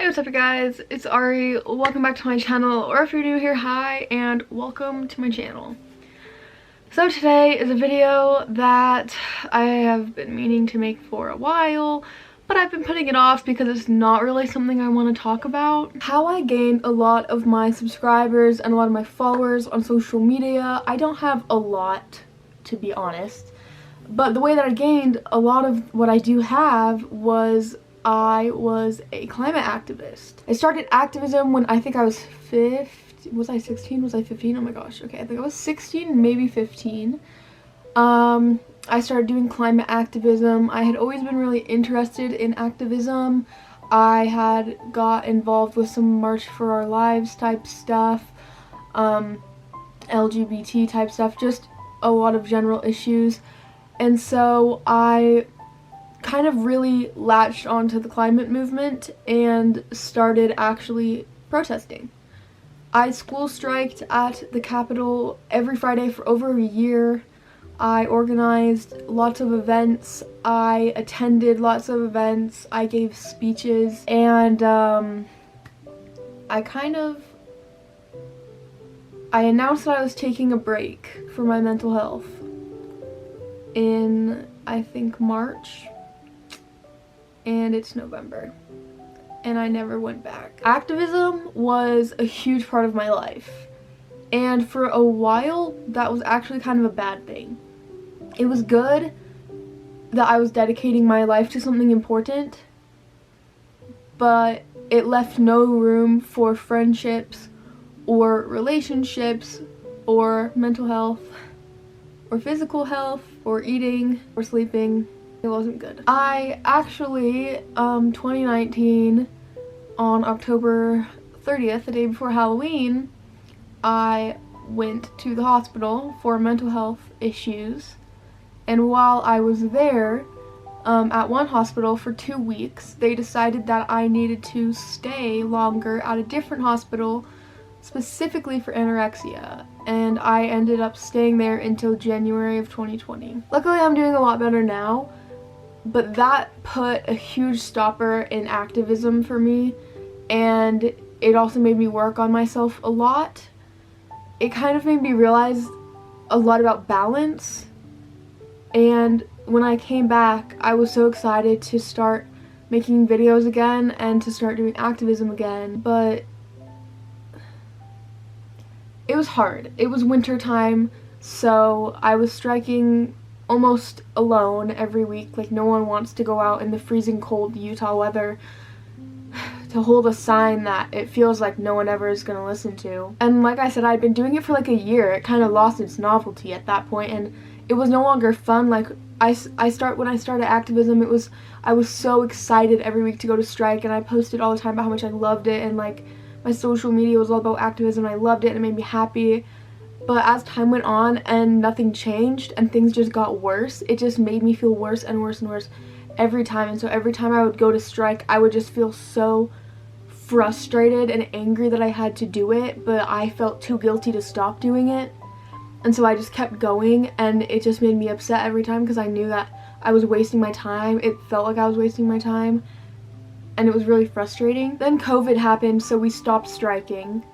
Hey, what's up you guys? It's Ari. Welcome back to my channel, or if you're new here, hi and welcome to my channel. So today is a video that I have been meaning to make for a while, but I've been putting it off because it's not really something I want to talk about. How I gained a lot of my subscribers and a lot of my followers on social media. I don't have a lot, to be honest, but the way that I gained a lot of what I do have was I was a climate activist. I started activism when I think I was 15. Was I 16? Was I 15? Oh my gosh. Okay, I think I was 16, maybe 15. I started doing climate activism. I had always been really interested in activism. I had got involved with some March for Our Lives type stuff, LGBT type stuff, just a lot of general issues. And so I kind of really latched onto the climate movement and started actually protesting. I school striked at the Capitol every Friday for over a year. I organized lots of events. I attended lots of events. I gave speeches, and I announced that I was taking a break for my mental health in, I think, March. And it's November, and I never went back. Activism was a huge part of my life, and for a while that was actually kind of a bad thing. It was good that I was dedicating my life to something important, but it left no room for friendships or relationships or mental health or physical health or eating or sleeping. It wasn't good. I actually, 2019, on October 30th, the day before Halloween, I went to the hospital for mental health issues. And while I was there, at one hospital for 2 weeks, they decided that I needed to stay longer at a different hospital specifically for anorexia, and I ended up staying there until January of 2020. Luckily, I'm doing a lot better now. But that put a huge stopper in activism for me, and it also made me work on myself a lot. It kind of made me realize a lot about balance, and when I came back, I was so excited to start making videos again and to start doing activism again, but it was hard. It was winter time, so I was striking almost alone every week. Like, no one wants to go out in the freezing cold Utah weather to hold a sign that it feels like no one ever is going to listen to. And like I said, I'd been doing it for like a year. It kind of lost its novelty at that point, and it was no longer fun. Like, when I started activism, I was so excited every week to go to strike, and I posted all the time about how much I loved it, and like my social media was all about activism, and I loved it, and it made me happy. But as time went on and nothing changed and things just got worse, it just made me feel worse and worse and worse every time. And so every time I would go to strike, I would just feel so frustrated and angry that I had to do it, but I felt too guilty to stop doing it. And so I just kept going, and it just made me upset every time because I knew that I was wasting my time. It felt like I was wasting my time, and it was really frustrating. Then COVID happened, so we stopped striking.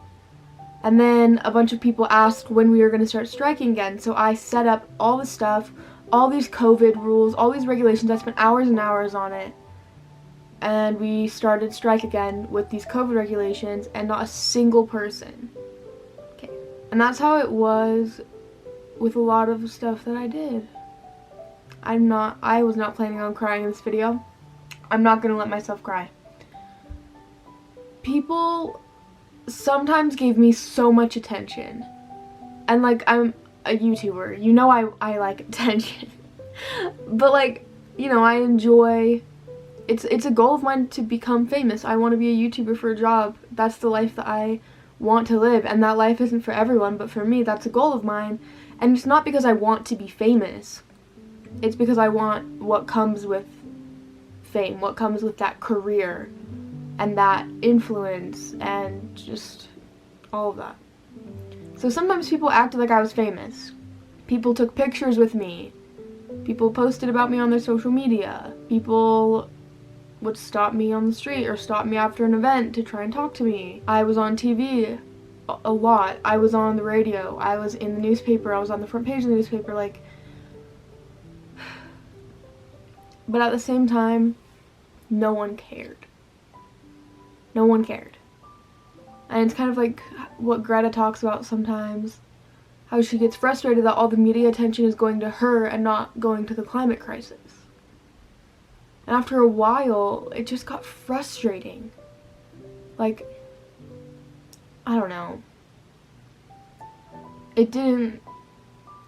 And then a bunch of people asked when we were going to start striking again, so I set up all the stuff, all these COVID rules, all these regulations. I spent hours and hours on it, and we started strike again with these COVID regulations, and not a single person came. And that's how it was with a lot of stuff that I did. I was not planning on crying in this video. I'm not going to let myself cry. People sometimes gave me so much attention, and like, I'm a YouTuber, you know, I like attention. But like, you know, I enjoy, it's a goal of mine to become famous. I want to be a YouTuber for a job. That's the life that I want to live, and that life isn't for everyone, but for me that's a goal of mine. And it's not because I want to be famous, it's because I want what comes with fame, what comes with that career and that influence and just all of that. So sometimes people acted like I was famous. People took pictures with me. People posted about me on their social media. People would stop me on the street or stop me after an event to try and talk to me. I was on TV a lot. I was on the radio. I was in the newspaper. I was on the front page of the newspaper, like. But at the same time, no one cared. No one cared. And it's kind of like what Greta talks about sometimes, how she gets frustrated that all the media attention is going to her and not going to the climate crisis. And after a while, it just got frustrating. Like, I don't know.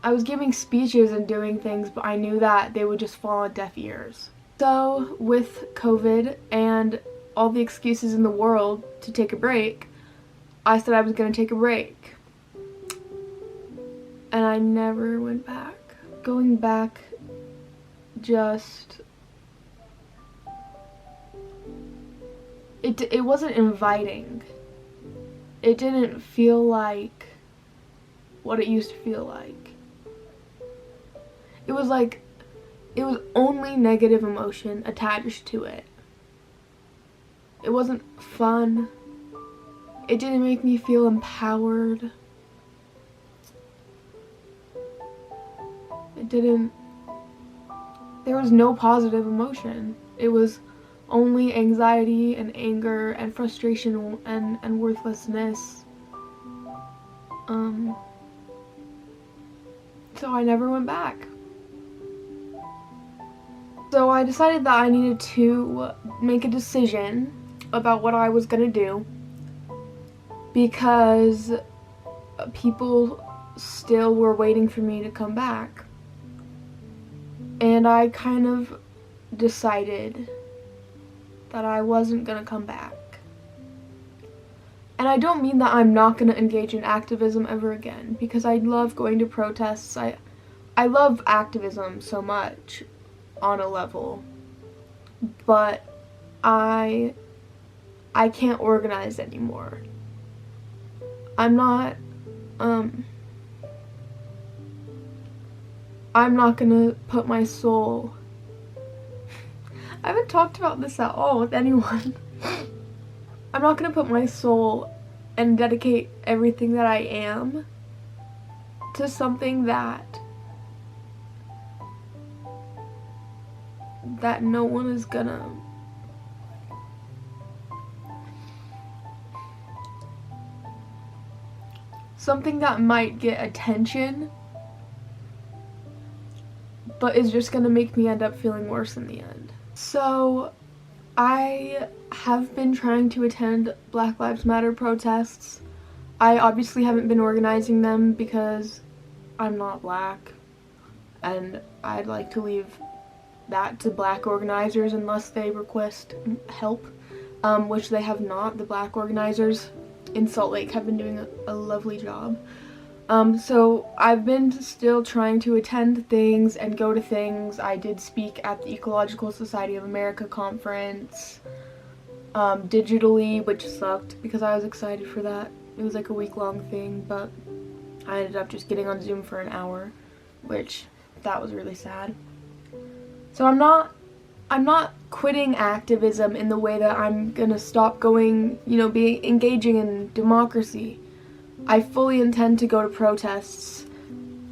I was giving speeches and doing things, but I knew that they would just fall on deaf ears. So, with COVID and all the excuses in the world to take a break, I said I was going to take a break. And I never went back. Going back just... It wasn't inviting. It didn't feel like what it used to feel like. It was like, it was only negative emotion attached to it. It wasn't fun. It didn't make me feel empowered. There was no positive emotion. It was only anxiety and anger and frustration and worthlessness. So I never went back. So I decided that I needed to make a decision about what I was gonna do, because people still were waiting for me to come back. And I kind of decided that I wasn't gonna come back. And I don't mean that I'm not gonna engage in activism ever again, because I love going to protests. I love activism so much on a level, but I can't organize anymore. I'm not gonna put my soul. I haven't talked about this at all with anyone. I'm not gonna put my soul and dedicate everything that I am to something that no one is gonna something that might get attention, but is just gonna make me end up feeling worse in the end. So I have been trying to attend Black Lives Matter protests. I obviously haven't been organizing them because I'm not black, and I'd like to leave that to black organizers unless they request help, which they have not. The black organizers in Salt Lake have been doing a lovely job. So I've been still trying to attend things and go to things. I did speak at the Ecological Society of America conference, digitally, which sucked because I was excited for that. It was like a week-long thing, but I ended up just getting on Zoom for an hour, which that was really sad. So I'm not quitting activism in the way that I'm gonna stop going, engaging in democracy. I fully intend to go to protests,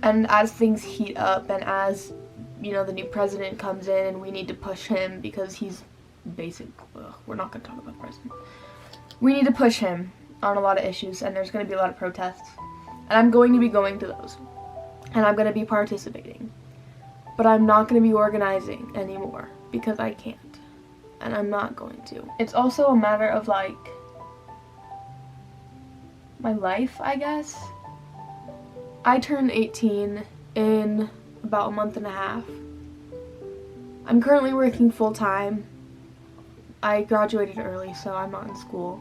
and as things heat up and as, the new president comes in and we need to push him because he's we're not gonna talk about the president. We need to push him on a lot of issues, and there's gonna be a lot of protests. And I'm going to be going to those. And I'm gonna be participating. But I'm not going to be organizing anymore because I can't, and I'm not going to. It's also a matter of like my life, I guess. I turn 18 in about a month and a half. I'm currently working full-time. I graduated early, so I'm not in school.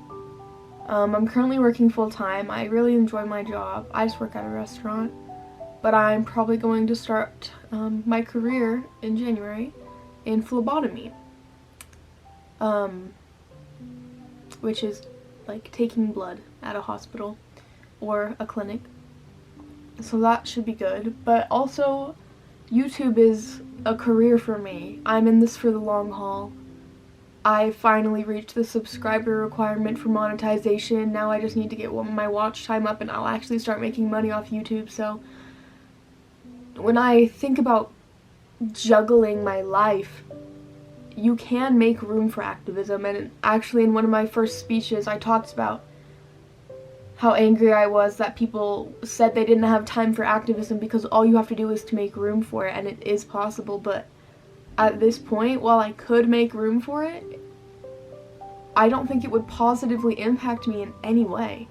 I'm currently working full-time. I really enjoy my job. I just work at a restaurant. But I'm probably going to start my career in January in phlebotomy, which is like taking blood at a hospital or a clinic. So that should be good. But also, YouTube is a career for me. I'm in this for the long haul. I finally reached the subscriber requirement for monetization. Now I just need to get my watch time up and I'll actually start making money off YouTube. So when I think about juggling my life, you can make room for activism. And actually in one of my first speeches I talked about how angry I was that people said they didn't have time for activism because all you have to do is to make room for it, and it is possible. But at this point, while I could make room for it, I don't think it would positively impact me in any way.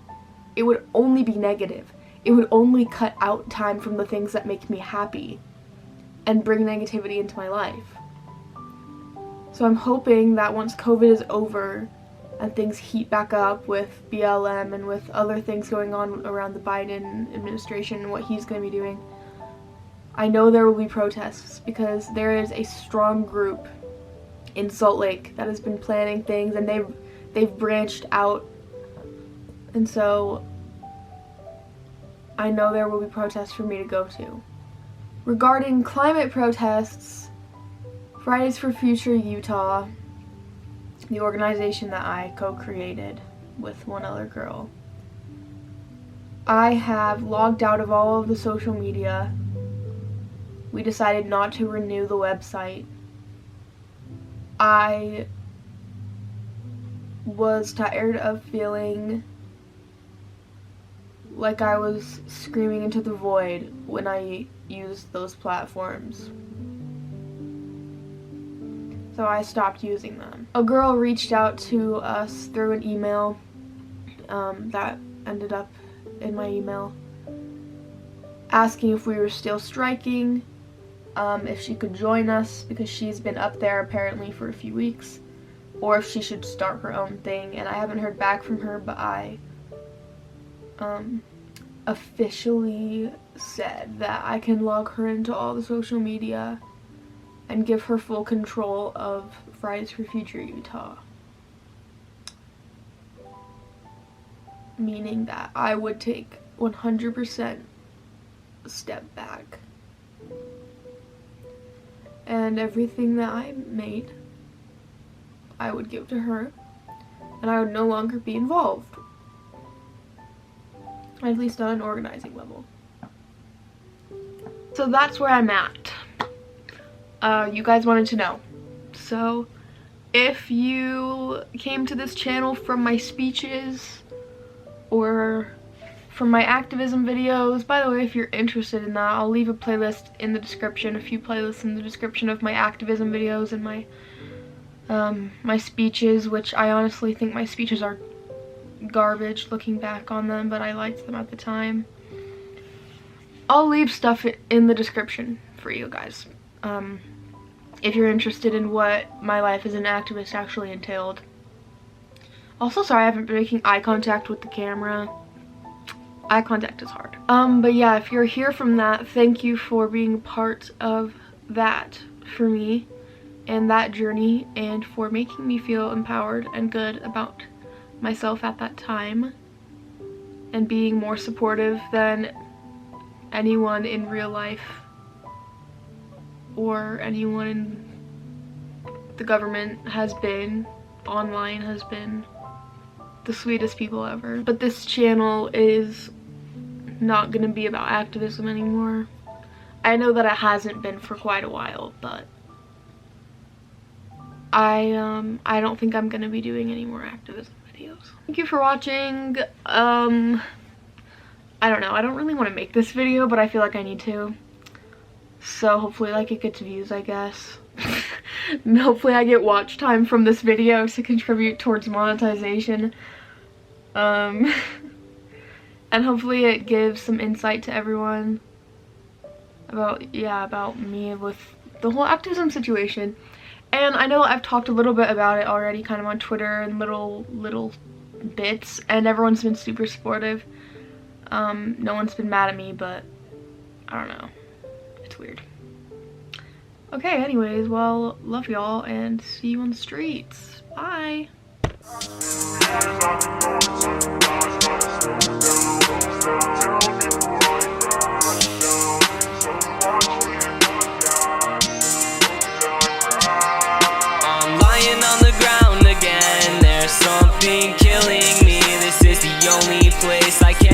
It would only be negative. It would only cut out time from the things that make me happy and bring negativity into my life. So I'm hoping that once COVID is over and things heat back up with BLM and with other things going on around the Biden administration and what he's going to be doing, I know there will be protests because there is a strong group in Salt Lake that has been planning things, and they've branched out, and so I know there will be protests for me to go to. Regarding climate protests, Fridays for Future Utah, the organization that I co-created with one other girl, I have logged out of all of the social media. We decided not to renew the website. I was tired of feeling like I was screaming into the void when I used those platforms. So I stopped using them. A girl reached out to us through an email that ended up in my email, asking if we were still striking, if she could join us because she's been up there apparently for a few weeks, or if she should start her own thing. And I haven't heard back from her, but I officially said that I can log her into all the social media and give her full control of Fridays for Future Utah. Meaning that I would take 100% step back. And everything that I made, I would give to her, and I would no longer be involved. At least on an organizing level. So that's where I'm at. You guys wanted to know. So if you came to this channel from my speeches or from my activism videos, by the way, if you're interested in that, I'll leave a playlist in the description, a few playlists in the description of my activism videos and my speeches, which I honestly think my speeches are garbage looking back on them, but I liked them at the time. I'll leave stuff in the description for you guys. If you're interested in what my life as an activist actually entailed. Also, sorry I haven't been making eye contact with the camera. Eye contact is hard. But yeah, if you're here from that, thank you for being part of that for me and that journey, and for making me feel empowered and good about myself at that time, and being more supportive than anyone in real life or anyone in the government has been. Online has been the sweetest people ever. But this channel is not gonna be about activism anymore. I know that it hasn't been for quite a while, but I don't think I'm gonna be doing any more activism videos. Thank you for watching. I don't know, I don't really want to make this video, but I feel like I need to. So hopefully like it gets views, I guess. Hopefully I get watch time from this video to contribute towards monetization. And hopefully it gives some insight to everyone about me with the whole activism situation. And I know I've talked a little bit about it already, kind of on Twitter and little bits, and everyone's been super supportive. No one's been mad at me, but I don't know. It's weird. Okay, anyways, well, love y'all and see you on the streets. Bye! I'm lying on the ground. killing me. This is the only place I can